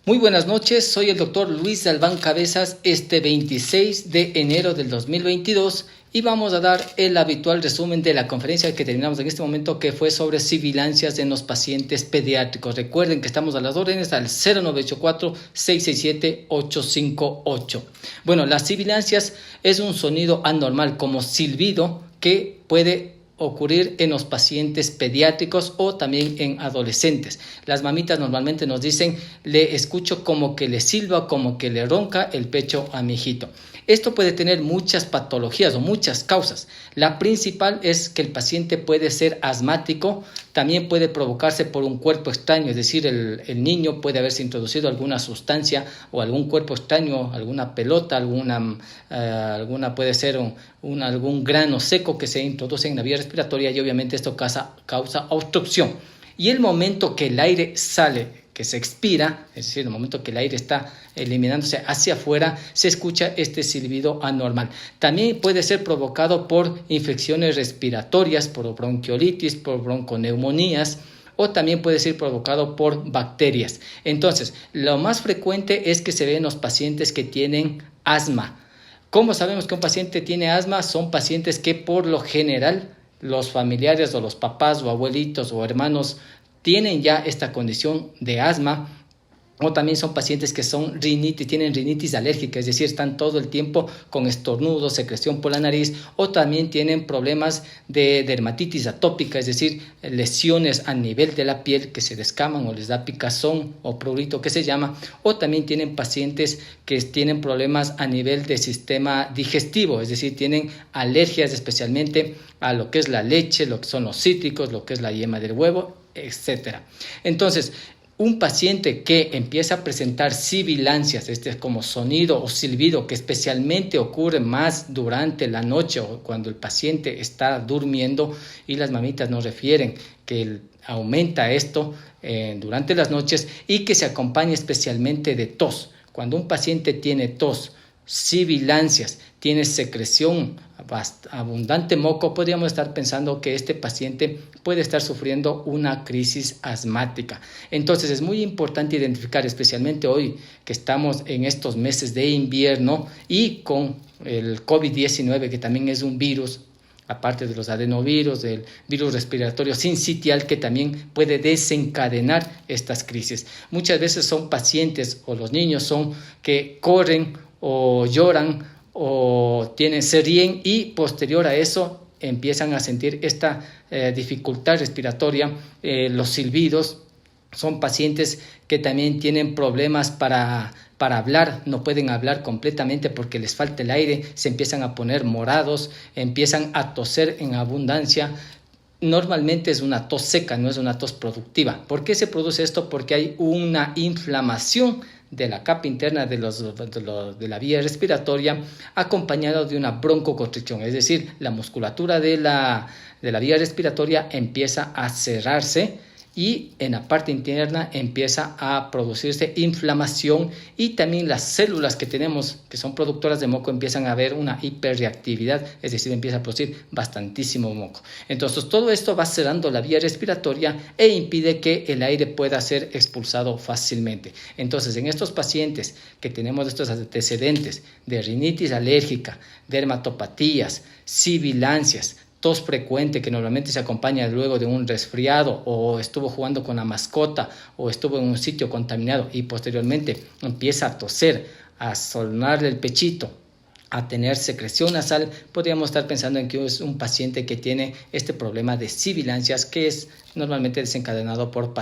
Muy buenas noches, soy el doctor Luis Albán Cabezas, 26 de enero del 2022 y vamos a dar el habitual resumen de la conferencia que terminamos en este momento, que fue sobre sibilancias en los pacientes pediátricos. Recuerden que estamos a las órdenes al 0984-667-858. Bueno, las sibilancias es un sonido anormal como silbido que puede ocurrir en los pacientes pediátricos o también en adolescentes. Las mamitas normalmente nos dicen: le escucho como que le silba, como que le ronca el pecho a mi hijito. Esto puede tener muchas patologías o muchas causas. La principal es que el paciente puede ser asmático, también puede provocarse por un cuerpo extraño, es decir, el niño puede haberse introducido alguna sustancia o algún cuerpo extraño, alguna pelota, alguna puede ser algún grano seco que se introduce en la vía respiratoria, y obviamente esto causa obstrucción. Y el momento que el aire sale, que se expira, es decir, el momento que el aire está eliminándose hacia afuera, se escucha este silbido anormal. También puede ser provocado por infecciones respiratorias, por bronquiolitis, por bronconeumonías, o también puede ser provocado por bacterias. Entonces, lo más frecuente es que se ve en los pacientes que tienen asma. ¿Cómo sabemos que un paciente tiene asma? Son pacientes que por lo general los familiares o los papás o abuelitos o hermanos tienen ya esta condición de asma, o también son pacientes que tienen rinitis alérgica, es decir, están todo el tiempo con estornudos, secreción por la nariz, o también tienen problemas de dermatitis atópica, es decir, lesiones a nivel de la piel que se descaman o les da picazón o prurito que se llama, o también tienen pacientes que tienen problemas a nivel del sistema digestivo, es decir, tienen alergias especialmente a lo que es la leche, lo que son los cítricos, lo que es la yema del huevo, etcétera. Entonces, un paciente que empieza a presentar sibilancias, como sonido o silbido, que especialmente ocurre más durante la noche o cuando el paciente está durmiendo, y las mamitas nos refieren que aumenta esto durante las noches, y que se acompaña especialmente de tos. Cuando un paciente tiene tos, sibilancias, tiene secreción, abundante moco, podríamos estar pensando que este paciente puede estar sufriendo una crisis asmática. Entonces es muy importante identificar, especialmente hoy que estamos en estos meses de invierno y con el COVID-19, que también es un virus, aparte de los adenovirus, del virus respiratorio sincitial, que también puede desencadenar estas crisis. Muchas veces son pacientes o los niños son que corren o lloran o se ríen, y posterior a eso empiezan a sentir esta dificultad respiratoria, los silbidos. Son pacientes que también tienen problemas para hablar, no pueden hablar completamente porque les falta el aire, se empiezan a poner morados, empiezan a toser en abundancia. Normalmente es una tos seca, no es una tos productiva. ¿Por qué se produce esto? Porque hay una inflamación de la capa interna de la vía respiratoria, acompañado de una broncoconstricción, es decir, la musculatura de la vía respiratoria empieza a cerrarse, y en la parte interna empieza a producirse inflamación, y también las células que tenemos, que son productoras de moco, empiezan a haber una hiperreactividad, es decir, empieza a producir bastantísimo moco. Entonces todo esto va cerrando la vía respiratoria e impide que el aire pueda ser expulsado fácilmente. Entonces, en estos pacientes que tenemos estos antecedentes de rinitis alérgica, dermatopatías, sibilancias, tos frecuente que normalmente se acompaña luego de un resfriado, o estuvo jugando con la mascota, o estuvo en un sitio contaminado y posteriormente empieza a toser, a sonarle el pechito, a tener secreción nasal, podríamos estar pensando en que es un paciente que tiene este problema de sibilancias, que es normalmente desencadenado por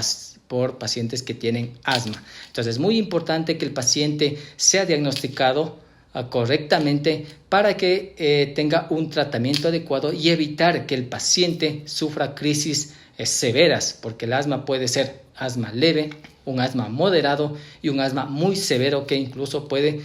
pacientes que tienen asma. Entonces es muy importante que el paciente sea diagnosticado correctamente para que tenga un tratamiento adecuado y evitar que el paciente sufra crisis severas, porque el asma puede ser asma leve, un asma moderado y un asma muy severo, que incluso puede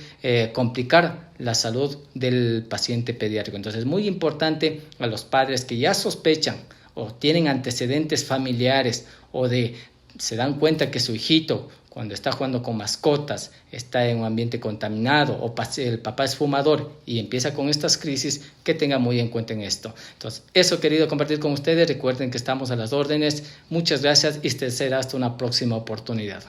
complicar la salud del paciente pediátrico. Entonces es muy importante a los padres que ya sospechan o tienen antecedentes familiares, o se dan cuenta que su hijito, cuando está jugando con mascotas, está en un ambiente contaminado, o el papá es fumador y empieza con estas crisis, que tenga muy en cuenta en esto. Entonces, eso he querido compartir con ustedes. Recuerden que estamos a las órdenes. Muchas gracias y será hasta una próxima oportunidad.